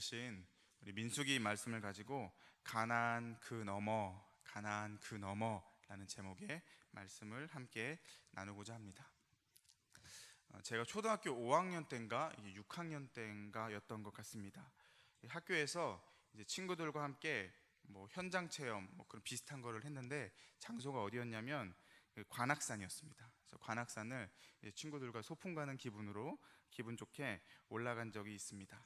읽으신 우리 민수기 말씀을 가지고 가나안 그 너머라는 제목의 말씀을 함께 나누고자 합니다. 제가 초등학교 5학년 때인가 6학년 때인가였던 것 같습니다. 학교에서 이제 친구들과 함께 현장 체험 그런 비슷한 거를 했는데, 장소가 어디였냐면 관악산이었습니다. 그래서 관악산을 친구들과 소풍 가는 기분으로 기분 좋게 올라간 적이 있습니다.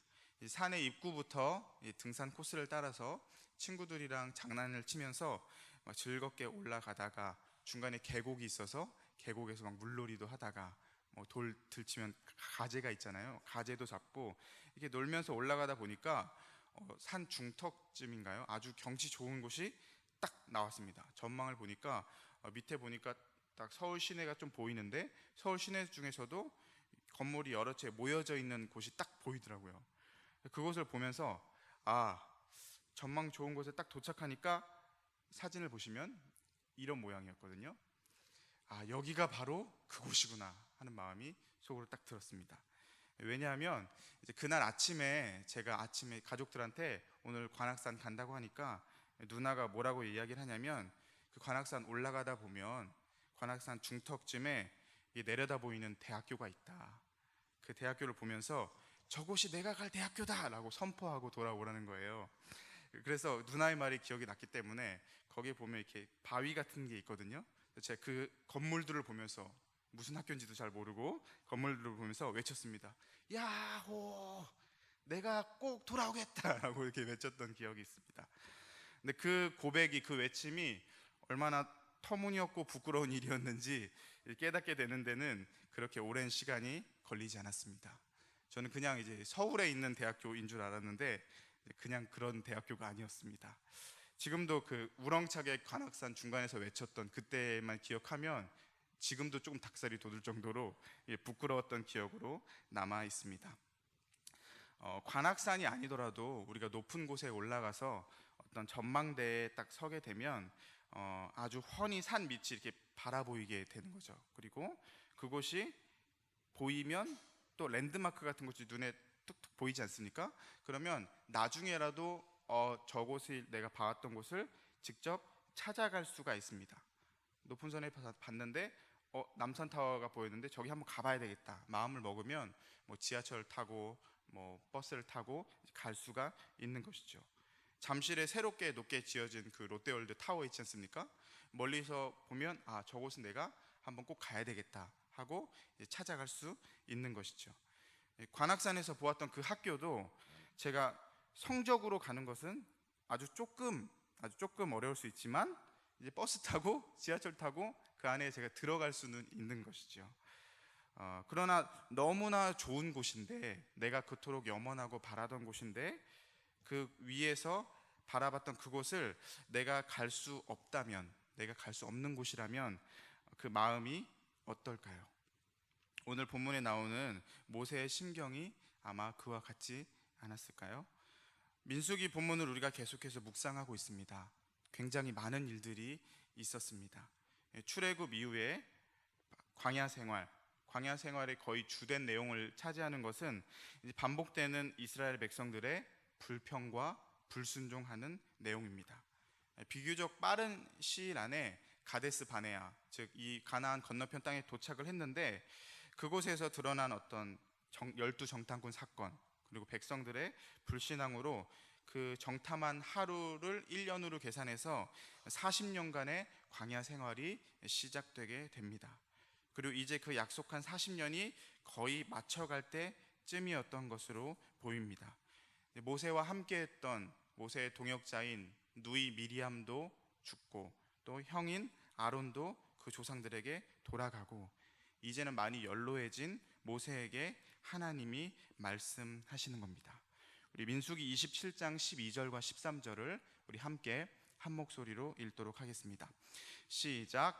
산의 입구부터 등산 코스를 따라서 친구들이랑 장난을 치면서 즐겁게 올라가다가 중간에 계곡이 있어서 계곡에서 물놀이도 하다가 돌 들치면 가재가 있잖아요. 가재도 잡고 이렇게 놀면서 올라가다 보니까 산 중턱쯤인가요? 아주 경치 좋은 곳이 딱 나왔습니다. 전망을 보니까 밑에 보니까 딱 서울 시내가 좀 보이는데, 서울 시내 중에서도 건물이 여러 채 모여져 있는 곳이 딱 보이더라고요. 그곳을 보면서 전망 좋은 곳에 딱 도착하니까 사진을 보시면 이런 모양이었거든요. 여기가 바로 그곳이구나 하는 마음이 속으로 딱 들었습니다. 왜냐하면 이제 그날 아침에 제가 가족들한테 오늘 관악산 간다고 하니까 누나가 뭐라고 이야기를 하냐면, 그 관악산 올라가다 보면 관악산 중턱쯤에 내려다 보이는 대학교가 있다. 그 대학교를 보면서 저곳이 내가 갈 대학교다 라고 선포하고 돌아오라는 거예요. 그래서 누나의 말이 기억이 났기 때문에 거기에 보면 이렇게 바위 같은 게 있거든요. 제가 그 건물들을 보면서, 무슨 학교인지도 잘 모르고 건물들을 보면서 외쳤습니다. 야호! 내가 꼭 돌아오겠다 라고 이렇게 외쳤던 기억이 있습니다. 근데 그 고백이, 그 외침이 얼마나 터무니없고 부끄러운 일이었는지 깨닫게 되는 데는 그렇게 오랜 시간이 걸리지 않았습니다. 저는 그냥 이제 서울에 있는 대학교인 줄 알았는데 그냥 그런 대학교가 아니었습니다. 지금도 그 우렁차게 관악산 중간에서 외쳤던 그때만 기억하면 지금도 조금 닭살이 돋을 정도로 부끄러웠던 기억으로 남아 있습니다. 관악산이 아니더라도 우리가 높은 곳에 올라가서 어떤 전망대에 딱 서게 되면 아주 훤히 산 밑이 이렇게 바라보이게 되는 거죠. 그리고 그곳이 보이면 또 랜드마크 같은 것이 눈에 뚝뚝 보이지 않습니까? 그러면 나중에라도 저곳을, 내가 봐왔던 곳을 직접 찾아갈 수가 있습니다. 높은 산에 봤는데 남산타워가 보였는데 저기 한번 가봐야 되겠다 마음을 먹으면 지하철 타고 버스를 타고 갈 수가 있는 것이죠. 잠실에 새롭게 높게 지어진 그 롯데월드 타워 있지 않습니까? 멀리서 보면 저곳은 내가 한번 꼭 가야 되겠다 하고 찾아갈 수 있는 것이죠. 관악산에서 보았던 그 학교도 제가 성적으로 가는 것은 아주 조금 어려울 수 있지만 이제 버스 타고 지하철 타고 그 안에 제가 들어갈 수는 있는 것이죠. 그러나 너무나 좋은 곳인데, 내가 그토록 염원하고 바라던 곳인데 그 위에서 바라봤던 그곳을 내가 갈 수 없다면, 내가 갈 수 없는 곳이라면 그 마음이 어떨까요? 오늘 본문에 나오는 모세의 심경이 아마 그와 같지 않았을까요? 민수기 본문을 우리가 계속해서 묵상하고 있습니다. 굉장히 많은 일들이 있었습니다. 출애굽 이후에 광야 생활의 거의 주된 내용을 차지하는 것은 이제 반복되는 이스라엘 백성들의 불평과 불순종하는 내용입니다. 비교적 빠른 시일 안에 가데스 바네아, 즉 이 가나안 건너편 땅에 도착을 했는데, 그곳에서 드러난 어떤 12정탐꾼 사건, 그리고 백성들의 불신앙으로 그 정탐한 하루를 1년으로 계산해서 40년간의 광야 생활이 시작되게 됩니다. 그리고 이제 그 약속한 40년이 거의 맞춰갈 때쯤이었던 것으로 보입니다. 모세와 함께했던 모세의 동역자인 누이 미리암도 죽고, 또 형인 아론도 그 조상들에게 돌아가고, 이제는 많이 연로해진 모세에게 하나님이 말씀하시는 겁니다. 우리 민수기 27장 12절과 13절을 우리 함께 한 목소리로 읽도록 하겠습니다. 시작.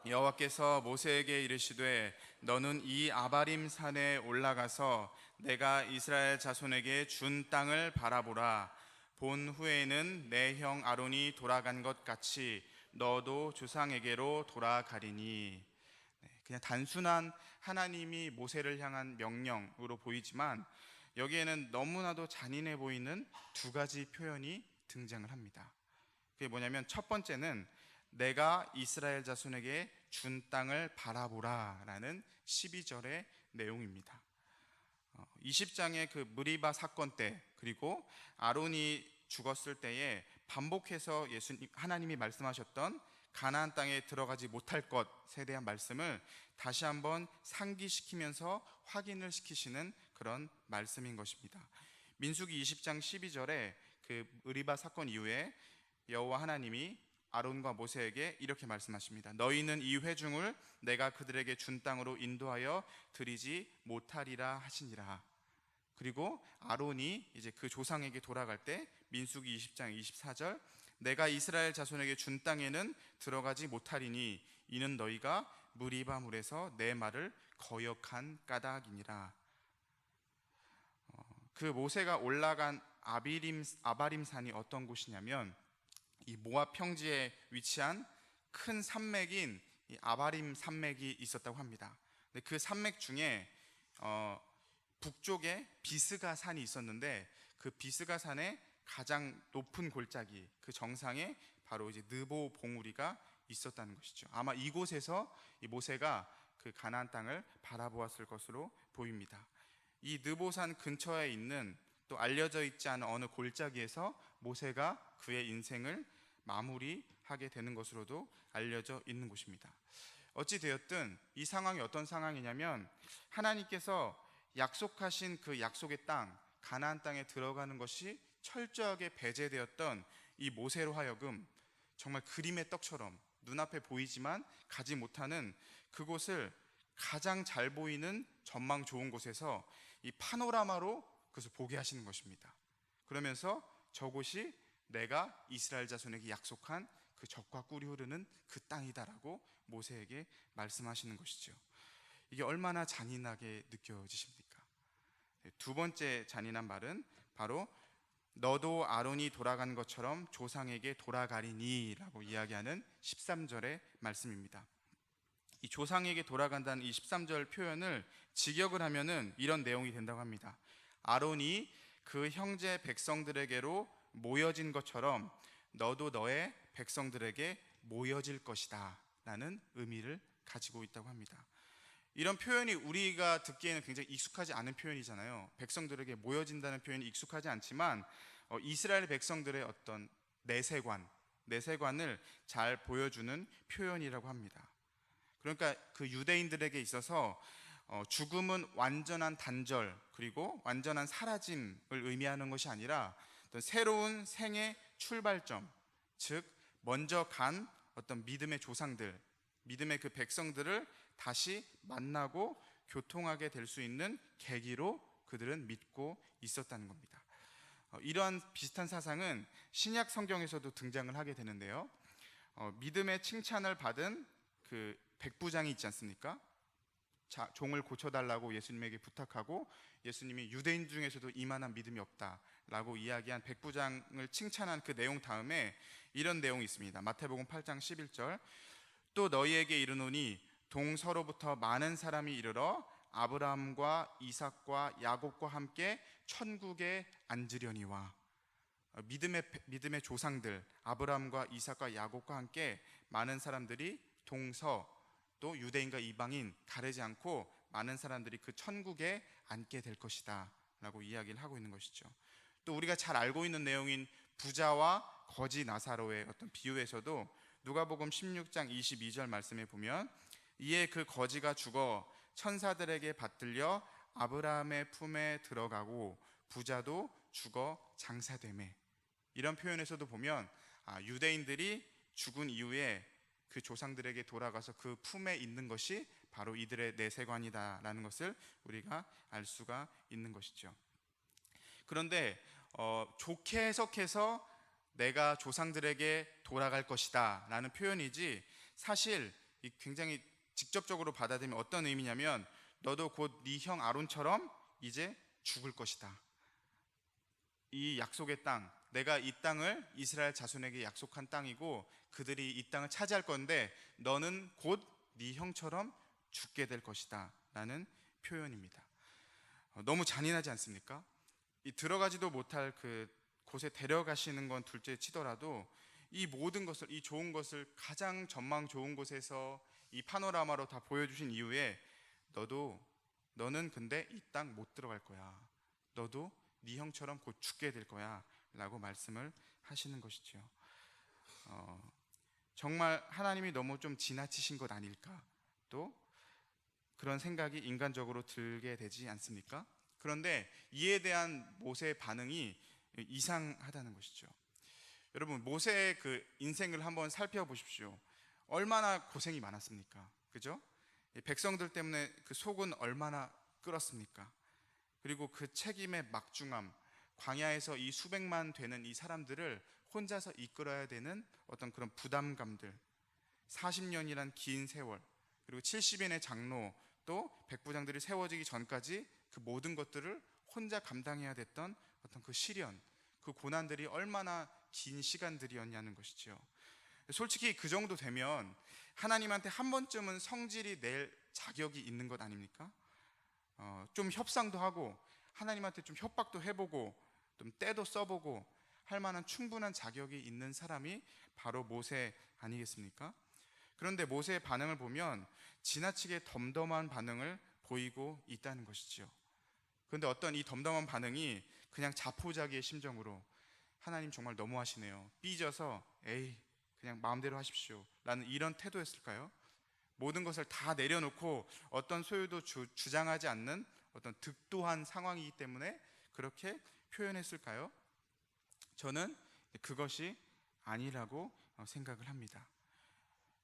여호와께서 모세에게 이르시되 너는 이 아바림 산에 올라가서 내가 이스라엘 자손에게 준 땅을 바라보라. 본 후에는 내 형 아론이 돌아간 것 같이 너도 조상에게로 돌아가리니. 그냥 단순한 하나님이 모세를 향한 명령으로 보이지만 여기에는 너무나도 잔인해 보이는 두 가지 표현이 등장을 합니다. 그게 뭐냐면 첫 번째는 내가 이스라엘 자손에게 준 땅을 바라보라 라는 12절의 내용입니다. 20장의 그 무리바 사건 때, 그리고 아론이 죽었을 때에 반복해서 하나님이 말씀하셨던 가나안 땅에 들어가지 못할 것에 대한 말씀을 다시 한번 상기시키면서 확인을 시키시는 그런 말씀인 것입니다. 민수기 20장 12절에 그 무리바 사건 이후에 여호와 하나님이 아론과 모세에게 이렇게 말씀하십니다. 너희는 이 회중을 내가 그들에게 준 땅으로 인도하여 드리지 못하리라 하시니라. 그리고 아론이 이제 그 조상에게 돌아갈 때 민수기 20장 24절 내가 이스라엘 자손에게 준 땅에는 들어가지 못하리니 이는 너희가 무리바 물에서 내 말을 거역한 까닭이니라. 그 모세가 올라간 아바림 산이 어떤 곳이냐면 이 모압 평지에 위치한 큰 산맥인 이 아바림 산맥이 있었다고 합니다. 근데 그 산맥 중에 북쪽에 비스가 산이 있었는데 그 비스가 산의 가장 높은 골짜기 그 정상에 바로 이제 느보 봉우리가 있었다는 것이죠. 아마 이곳에서 이 모세가 그 가나안 땅을 바라보았을 것으로 보입니다. 이 느보산 근처에 있는 또 알려져 있지 않은 어느 골짜기에서 모세가 그의 인생을 마무리하게 되는 것으로도 알려져 있는 곳입니다. 어찌 되었든 이 상황이 어떤 상황이냐면 하나님께서 약속하신 그 약속의 땅 가나안 땅에 들어가는 것이 철저하게 배제되었던 이 모세로 하여금 정말 그림의 떡처럼 눈앞에 보이지만 가지 못하는 그곳을 가장 잘 보이는 전망 좋은 곳에서 이 파노라마로 그것을 보게 하시는 것입니다. 그러면서 저곳이 내가 이스라엘 자손에게 약속한 그 젖과 꿀이 흐르는 그 땅이다라고 모세에게 말씀하시는 것이죠. 이게 얼마나 잔인하게 느껴지십니까? 두 번째 잔인한 말은 바로 너도 아론이 돌아간 것처럼 조상에게 돌아가리니 라고 이야기하는 13절의 말씀입니다. 이 조상에게 돌아간다는 이 13절 표현을 직역을 하면은 이런 내용이 된다고 합니다. 아론이 그 형제 백성들에게로 모여진 것처럼 너도 너의 백성들에게 모여질 것이다 라는 의미를 가지고 있다고 합니다. 이런 표현이 우리가 듣기에는 굉장히 익숙하지 않은 표현이잖아요. 백성들에게 모여진다는 표현이 익숙하지 않지만 이스라엘 백성들의 어떤 내세관을 잘 보여주는 표현이라고 합니다. 그러니까 그 유대인들에게 있어서 죽음은 완전한 단절 그리고 완전한 사라짐을 의미하는 것이 아니라 어떤 새로운 생의 출발점, 즉 먼저 간 어떤 믿음의 조상들, 믿음의 그 백성들을 다시 만나고 교통하게 될 수 있는 계기로 그들은 믿고 있었다는 겁니다. 이러한 비슷한 사상은 신약 성경에서도 등장을 하게 되는데요. 믿음의 칭찬을 받은 그 백부장이 있지 않습니까? 종을 고쳐달라고 예수님에게 부탁하고 예수님이 유대인 중에서도 이만한 믿음이 없다라고 이야기한 백부장을 칭찬한 그 내용 다음에 이런 내용이 있습니다. 마태복음 8장 11절 또 너희에게 이르노니 동서로부터 많은 사람이 이르러 아브라함과 이삭과 야곱과 함께 천국에 앉으려니와. 믿음의 조상들 아브라함과 이삭과 야곱과 함께 많은 사람들이 동서 또 유대인과 이방인 가리지 않고 많은 사람들이 그 천국에 앉게 될 것이다 라고 이야기를 하고 있는 것이죠. 또 우리가 잘 알고 있는 내용인 부자와 거지 나사로의 어떤 비유에서도 누가복음 16장 22절 말씀에 보면 이에 그 거지가 죽어 천사들에게 받들려 아브라함의 품에 들어가고 부자도 죽어 장사되매. 이런 표현에서도 보면 유대인들이 죽은 이후에 그 조상들에게 돌아가서 그 품에 있는 것이 바로 이들의 내세관이다라는 것을 우리가 알 수가 있는 것이죠. 그런데 좋게 해석해서 내가 조상들에게 돌아갈 것이다 라는 표현이지 사실 굉장히 직접적으로 받아들이면 어떤 의미냐면 너도 곧 네 형 아론처럼 이제 죽을 것이다. 이 약속의 땅, 내가 이 땅을 이스라엘 자손에게 약속한 땅이고 그들이 이 땅을 차지할 건데 너는 곧 네 형처럼 죽게 될 것이다 라는 표현입니다. 너무 잔인하지 않습니까? 이 들어가지도 못할 그 곳에 데려가시는 건 둘째 치더라도 이 모든 것을, 이 좋은 것을 가장 전망 좋은 곳에서 이 파노라마로 다 보여주신 이후에 너는 근데 이 땅 못 들어갈 거야. 너도 네 형처럼 곧 죽게 될 거야 라고 말씀을 하시는 것이죠. 정말 하나님이 너무 좀 지나치신 것 아닐까, 또 그런 생각이 인간적으로 들게 되지 않습니까? 그런데 이에 대한 모세의 반응이 이상하다는 것이죠. 여러분, 모세의 그 인생을 한번 살펴보십시오. 얼마나 고생이 많았습니까? 그죠? 백성들 때문에 그 속은 얼마나 끓었습니까? 그리고 그 책임의 막중함, 광야에서 이 수백만 되는 이 사람들을 혼자서 이끌어야 되는 어떤 그런 부담감들, 40년이란 긴 세월, 그리고 70인의 장로, 또 백부장들이 세워지기 전까지 그 모든 것들을 혼자 감당해야 됐던 어떤 그 시련, 그 고난들이 얼마나 긴 시간들이었냐는 것이죠. 솔직히 그 정도 되면 하나님한테 한 번쯤은 성질이 낼 자격이 있는 것 아닙니까? 좀 협상도 하고 하나님한테 좀 협박도 해보고 좀 때도 써보고 할 만한 충분한 자격이 있는 사람이 바로 모세 아니겠습니까? 그런데 모세의 반응을 보면 지나치게 덤덤한 반응을 보이고 있다는 것이죠. 그런데 어떤 이 덤덤한 반응이 그냥 자포자기의 심정으로 하나님 정말 너무하시네요, 삐져서 에이 그냥 마음대로 하십시오 라는 이런 태도였을까요? 모든 것을 다 내려놓고 어떤 소유도 주장하지 않는 어떤 득도한 상황이기 때문에 그렇게 표현했을까요? 저는 그것이 아니라고 생각을 합니다.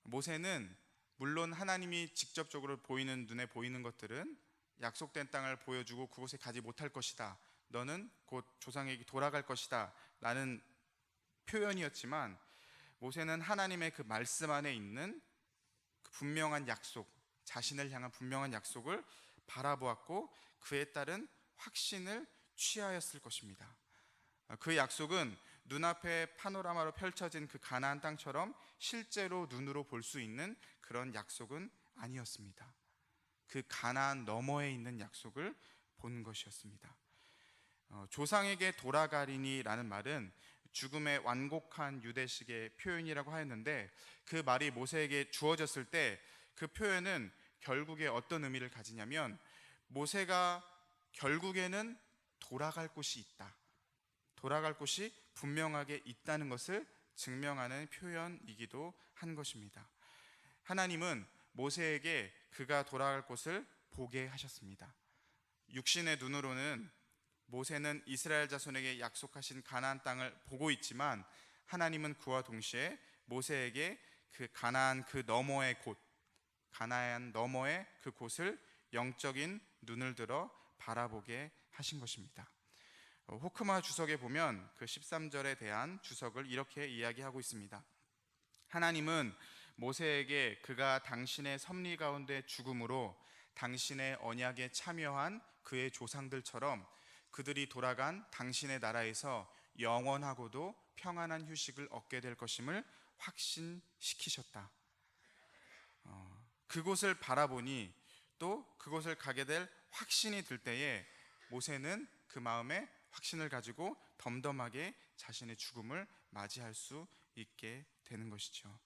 모세는 물론 하나님이 직접적으로 보이는, 눈에 보이는 것들은 약속된 땅을 보여주고 그곳에 가지 못할 것이다, 너는 곧 조상에게 돌아갈 것이다 라는 표현이었지만, 모세는 하나님의 그 말씀 안에 있는 그 분명한 약속, 자신을 향한 분명한 약속을 바라보았고 그에 따른 확신을 취하였을 것입니다. 그 약속은 눈앞에 파노라마로 펼쳐진 그 가나안 땅처럼 실제로 눈으로 볼 수 있는 그런 약속은 아니었습니다. 그 가나안 너머에 있는 약속을 본 것이었습니다. 조상에게 돌아가리니라는 말은 죽음의 완곡한 유대식의 표현이라고 하였는데, 그 말이 모세에게 주어졌을 때 그 표현은 결국에 어떤 의미를 가지냐면, 모세가 결국에는 돌아갈 곳이 있다, 돌아갈 곳이 분명하게 있다는 것을 증명하는 표현이기도 한 것입니다. 하나님은 모세에게 그가 돌아갈 곳을 보게 하셨습니다. 육신의 눈으로는 모세는 이스라엘 자손에게 약속하신 가나안 땅을 보고 있지만, 하나님은 그와 동시에 모세에게 그 가나안 그 너머의 곳, 가나안 너머의 그 곳을 영적인 눈을 들어 바라보게 하신 것입니다. 호크마 주석에 보면 그 13절에 대한 주석을 이렇게 이야기하고 있습니다. 하나님은 모세에게 그가 당신의 섭리 가운데 죽음으로 당신의 언약에 참여한 그의 조상들처럼 그들이 돌아간 당신의 나라에서 영원하고도 평안한 휴식을 얻게 될 것임을 확신시키셨다. 그곳을 바라보니, 또 그곳을 가게 될 확신이 들 때에 모세는 그 마음에 확신을 가지고 덤덤하게 자신의 죽음을 맞이할 수 있게 되는 것이죠.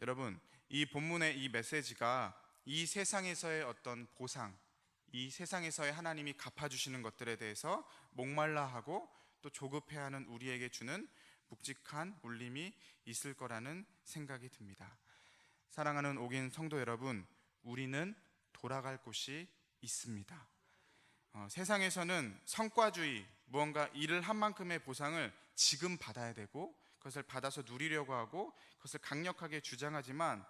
여러분, 이 본문의 이 메시지가 이 세상에서의 어떤 보상, 이 세상에서의 하나님이 갚아주시는 것들에 대해서 목말라하고 또 조급해하는 우리에게 주는 묵직한 울림이 있을 거라는 생각이 듭니다. 사랑하는 옥인 성도 여러분, 우리는 돌아갈 곳이 있습니다. 세상에서는 성과주의, 무언가 일을 한 만큼의 보상을 지금 받아야 되고 그것을 받아서 누리려고 하고 그것을 강력하게 주장하지만,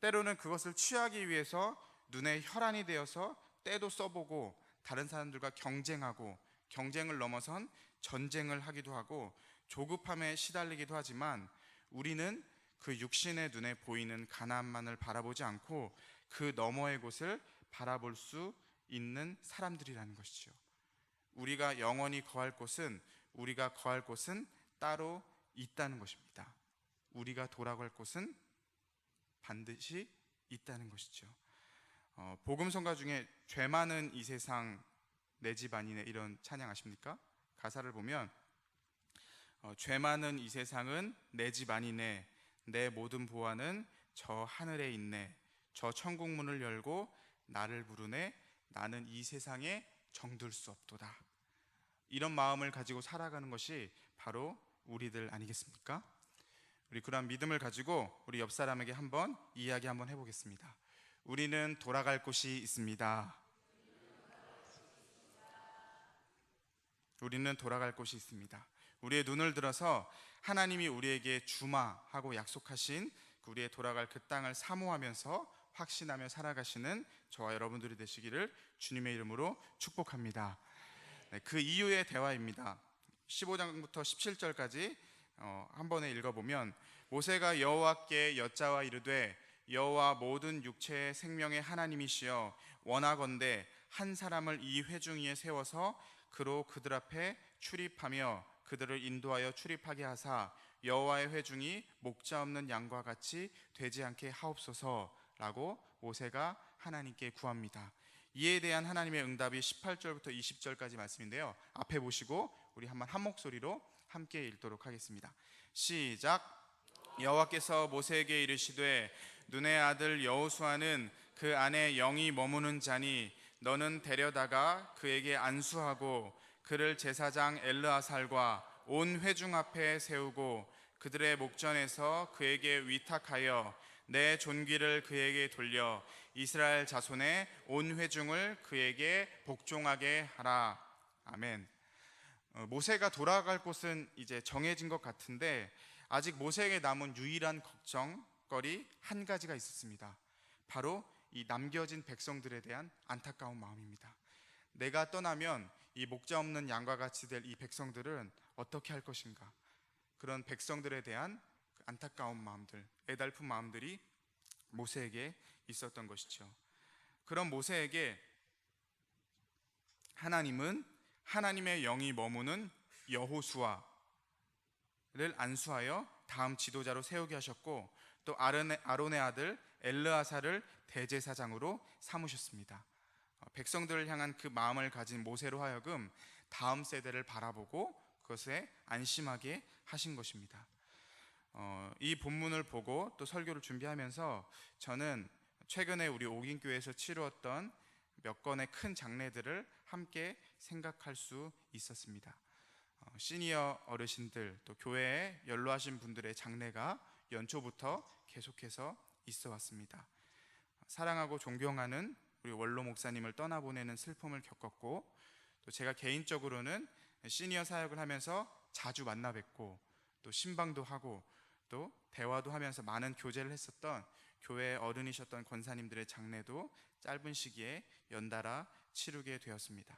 때로는 그것을 취하기 위해서 눈에 혈안이 되어서 때도 써보고 다른 사람들과 경쟁하고, 경쟁을 넘어선 전쟁을 하기도 하고 조급함에 시달리기도 하지만, 우리는 그 육신의 눈에 보이는 가나안만을 바라보지 않고 그 너머의 곳을 바라볼 수 있는 사람들이라는 것이죠. 우리가 영원히 거할 곳은 따로 있다는 것입니다. 우리가 돌아갈 곳은 반드시 있다는 것이죠. 복음성가 중에 죄 많은 이 세상은 내 집 아니네, 이런 찬양 아십니까? 가사를 보면 죄 많은 이 세상은 내 집 아니네, 내 모든 보화는 저 하늘에 있네, 저 천국 문을 열고 나를 부르네, 나는 이 세상에 정들 수 없도다. 이런 마음을 가지고 살아가는 것이 바로 우리들 아니겠습니까? 우리 그런 믿음을 가지고 우리 옆 사람에게 한번 이야기 한번 해보겠습니다. 우리는 돌아갈 곳이 있습니다. 우리는 돌아갈 곳이 있습니다. 우리의 눈을 들어서 하나님이 우리에게 주마 하고 약속하신 우리의 돌아갈 그 땅을 사모하면서 확신하며 살아가시는 저와 여러분들이 되시기를 주님의 이름으로 축복합니다. 네, 그 이후의 대화입니다. 15장부터 17절까지 한 번에 읽어보면, 모세가 여호와께 여짜와 이르되 여호와 모든 육체의 생명의 하나님이시여, 원하건대 한 사람을 이 회중 위에 세워서 그로 그들 앞에 출입하며 그들을 인도하여 출입하게 하사 여호와의 회중이 목자 없는 양과 같이 되지 않게 하옵소서라고 모세가 하나님께 구합니다. 이에 대한 하나님의 응답이 18절부터 20절까지 말씀인데요, 앞에 보시고 우리 한번 한 목소리로 함께 읽도록 하겠습니다. 시작. 여호와께서 모세에게 이르시되 눈의 아들 여호수아는 그 안에 영이 머무는 자니 너는 데려다가 그에게 안수하고 그를 제사장 엘르아살과 온 회중 앞에 세우고 그들의 목전에서 그에게 위탁하여 내 존귀를 그에게 돌려 이스라엘 자손의 온 회중을 그에게 복종하게 하라. 아멘. 모세가 돌아갈 곳은 이제 정해진 것 같은데 아직 모세에게 남은 유일한 걱정거리 한 가지가 있었습니다. 바로 이 남겨진 백성들에 대한 안타까운 마음입니다. 내가 떠나면 이 목자 없는 양과 같이 될 이 백성들은 어떻게 할 것인가? 그런 백성들에 대한 안타까운 마음들, 애달픈 마음들이 모세에게 있었던 것이죠. 그런 모세에게 하나님은 하나님의 영이 머무는 여호수아를 안수하여 다음 지도자로 세우게 하셨고, 또 아론의 아들 엘르아사를 대제사장으로 삼으셨습니다. 백성들을 향한 그 마음을 가진 모세로 하여금 다음 세대를 바라보고 그것에 안심하게 하신 것입니다. 이 본문을 보고 또 설교를 준비하면서 저는 최근에 우리 옥인교회에서 치루었던 몇 건의 큰 장례들을 함께 생각할 수 있었습니다. 시니어 어르신들, 또 교회에 연로하신 분들의 장례가 연초부터 계속해서 있어 왔습니다. 사랑하고 존경하는 우리 원로 목사님을 떠나보내는 슬픔을 겪었고, 또 제가 개인적으로는 시니어 사역을 하면서 자주 만나 뵙고 또 신방도 하고 또 대화도 하면서 많은 교제를 했었던 교회 어른이셨던 권사님들의 장례도 짧은 시기에 연달아 치르게 되었습니다.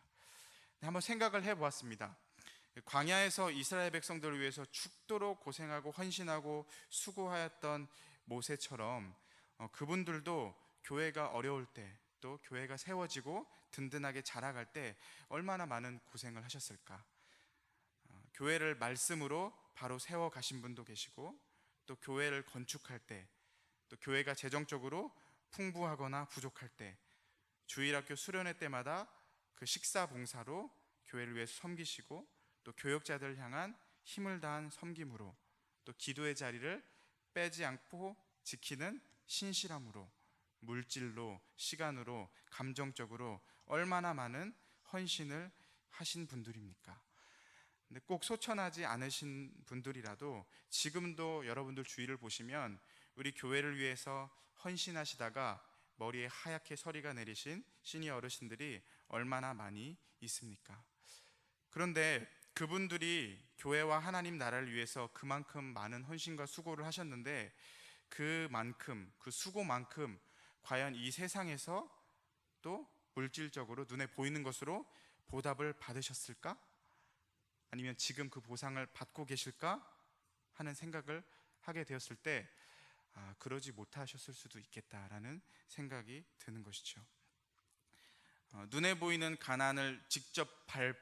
한번 생각을 해보았습니다. 광야에서 이스라엘 백성들을 위해서 죽도록 고생하고 헌신하고 수고하였던 모세처럼 그분들도 교회가 어려울 때, 또 교회가 세워지고 든든하게 자라갈 때 얼마나 많은 고생을 하셨을까. 교회를 말씀으로 바로 세워 가신 분도 계시고, 또 교회를 건축할 때, 또 교회가 재정적으로 풍부하거나 부족할 때, 주일학교 수련회 때마다 그 식사 봉사로 교회를 위해서 섬기시고, 또 교역자들을 향한 힘을 다한 섬김으로, 또 기도의 자리를 빼지 않고 지키는 신실함으로, 물질로, 시간으로, 감정적으로 얼마나 많은 헌신을 하신 분들입니까? 근데 꼭 소천하지 않으신 분들이라도 지금도 여러분들 주위를 보시면 우리 교회를 위해서 헌신하시다가 머리에 하얗게 서리가 내리신 시니어 어르신들이 얼마나 많이 있습니까? 그런데 그분들이 교회와 하나님 나라를 위해서 그만큼 많은 헌신과 수고를 하셨는데, 그만큼, 그 수고만큼 과연 이 세상에서 또 물질적으로 눈에 보이는 것으로 보답을 받으셨을까? 아니면 지금 그 보상을 받고 계실까? 하는 생각을 하게 되었을 때 그러지 못하셨을 수도 있겠다라는 생각이 드는 것이죠. 눈에 보이는 가난을 직접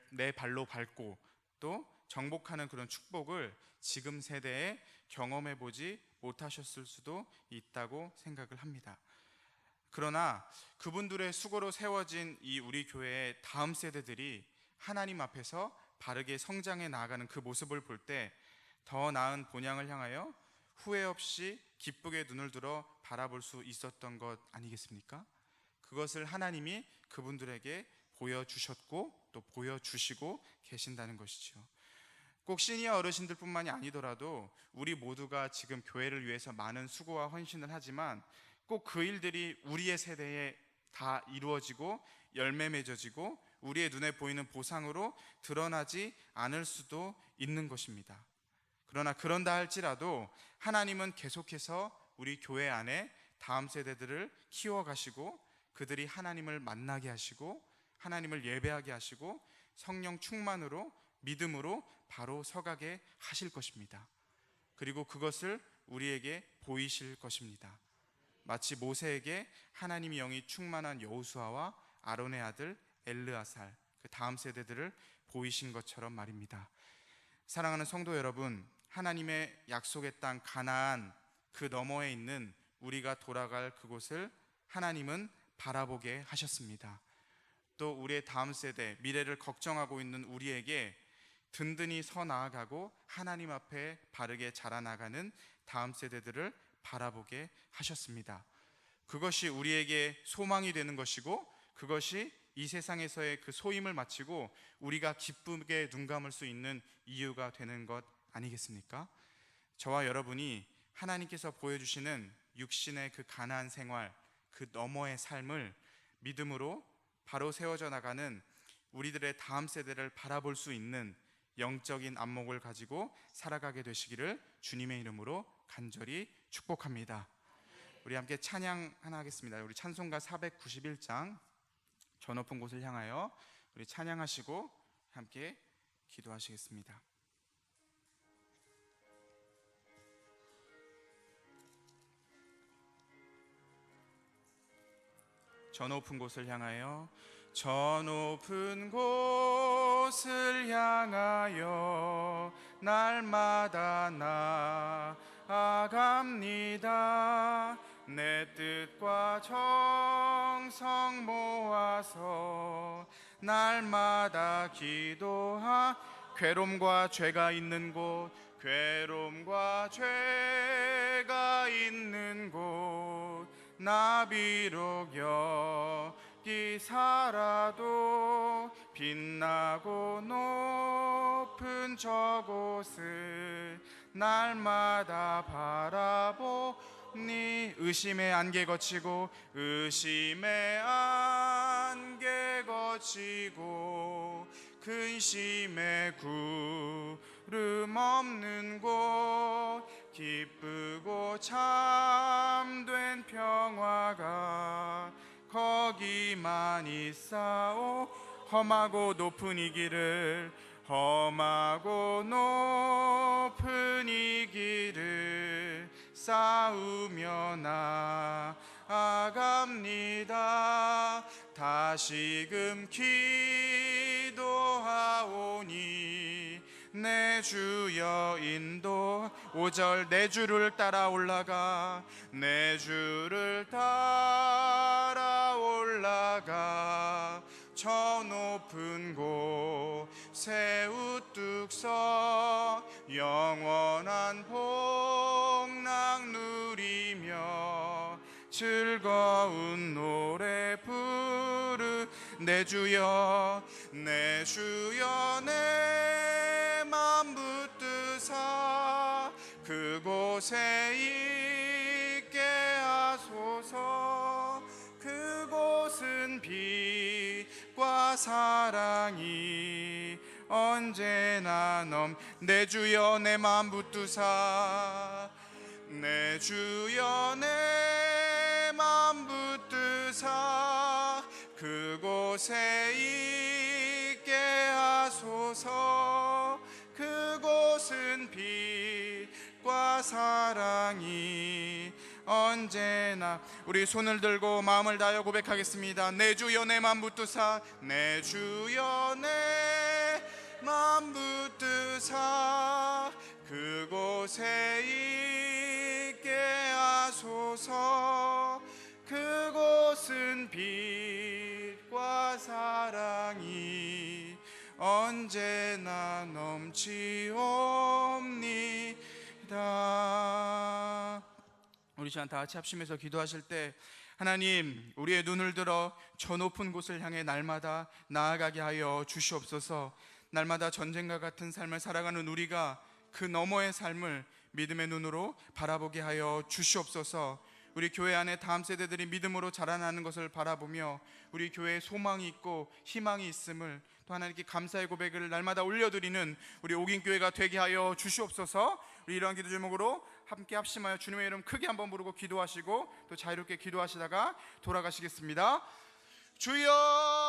내 발로 밟고 또 정복하는 그런 축복을 지금 세대에 경험해 보지 못하셨을 수도 있다고 생각을 합니다. 그러나 그분들의 수고로 세워진 이 우리 교회의 다음 세대들이 하나님 앞에서 바르게 성장해 나아가는 그 모습을 볼 때 더 나은 본향을 향하여 후회 없이 기쁘게 눈을 들어 바라볼 수 있었던 것 아니겠습니까? 그것을 하나님이 그분들에게 보여주셨고 또 보여주시고 계신다는 것이죠. 꼭 시니어 어르신들뿐만이 아니더라도 우리 모두가 지금 교회를 위해서 많은 수고와 헌신을 하지만 꼭 그 일들이 우리의 세대에 다 이루어지고 열매 맺어지고 우리의 눈에 보이는 보상으로 드러나지 않을 수도 있는 것입니다. 그러나 그런다 할지라도 하나님은 계속해서 우리 교회 안에 다음 세대들을 키워가시고 그들이 하나님을 만나게 하시고 하나님을 예배하게 하시고 성령 충만으로 믿음으로 바로 서가게 하실 것입니다. 그리고 그것을 우리에게 보이실 것입니다. 마치 모세에게 하나님의 영이 충만한 여호수아와 아론의 아들 엘르아살, 그 다음 세대들을 보이신 것처럼 말입니다. 사랑하는 성도 여러분, 하나님의 약속의 땅 가나안 그 너머에 있는 우리가 돌아갈 그곳을 하나님은 바라보게 하셨습니다. 또 우리의 다음 세대, 미래를 걱정하고 있는 우리에게 든든히 서 나아가고 하나님 앞에 바르게 자라나가는 다음 세대들을 바라보게 하셨습니다. 그것이 우리에게 소망이 되는 것이고 그것이 이 세상에서의 그 소임을 마치고 우리가 기쁘게 눈 감을 수 있는 이유가 되는 것 아니겠습니까? 저와 여러분이 하나님께서 보여주시는 육신의 그 가나안 생활, 그 너머의 삶을 믿음으로 바로 세워져 나가는 우리들의 다음 세대를 바라볼 수 있는 영적인 안목을 가지고 살아가게 되시기를 주님의 이름으로 간절히 축복합니다. 우리 함께 찬양 하나 하겠습니다. 우리 찬송가 491장 저 높은 곳을 향하여 우리 찬양하시고 함께 기도하시겠습니다. 저 높은 곳을 향하여 저 높은 곳을 향하여 날마다 나아갑니다. 내 뜻과 정성 모아서 날마다 괴로움과 죄가 있는 곳 나 비록 여기 살아도 빛나고 높은 저곳을 날마다 바라보니 의심의 안개 거치고 근심의 구름 없는 곳 기쁘고 참된 평화가 거기만 있사오. 험하고 높은 이 길을 싸우며 나아갑니다. 다시금 기도하오니 내 주여 인도 5절 내 주를 따라 올라가 저 높은 곳에 우뚝 서 영원한 복락 누리며 즐거운 노래 부르 내 주여 내 맘 붙드사 그곳에 있게 하소서. 그곳은 빛과 사랑이 언제나 내 주여 내 맘 붙드사 내 주여 내 맘 붙드사 그곳에 있게 하소서. 그곳은 빛과 사랑이 언제나. 우리 손을 들고 마음을 다하여 고백하겠습니다. 내 주여 내 맘 붙드사 내 주여 내 맘 붙드사 그곳에 있게 하소서. 그곳 그것은 빛과 사랑이 언제나 넘치옵니다. 우리 시간 다 같이 합심해서 기도하실 때 하나님, 우리의 눈을 들어 저 높은 곳을 향해 날마다 나아가게 하여 주시옵소서. 날마다 전쟁과 같은 삶을 살아가는 우리가 그 너머의 삶을 믿음의 눈으로 바라보게 하여 주시옵소서. 우리 교회 안에 다음 세대들이 믿음으로 자라나는 것을 바라보며 우리 교회에 소망이 있고 희망이 있음을 또 하나님께 감사의 고백을 날마다 올려드리는 우리 옥인교회가 되게 하여 주시옵소서. 우리 이러한 기도 제목으로 함께 합심하여 주님의 이름 크게 한번 부르고 기도하시고 또 자유롭게 기도하시다가 돌아가시겠습니다. 주여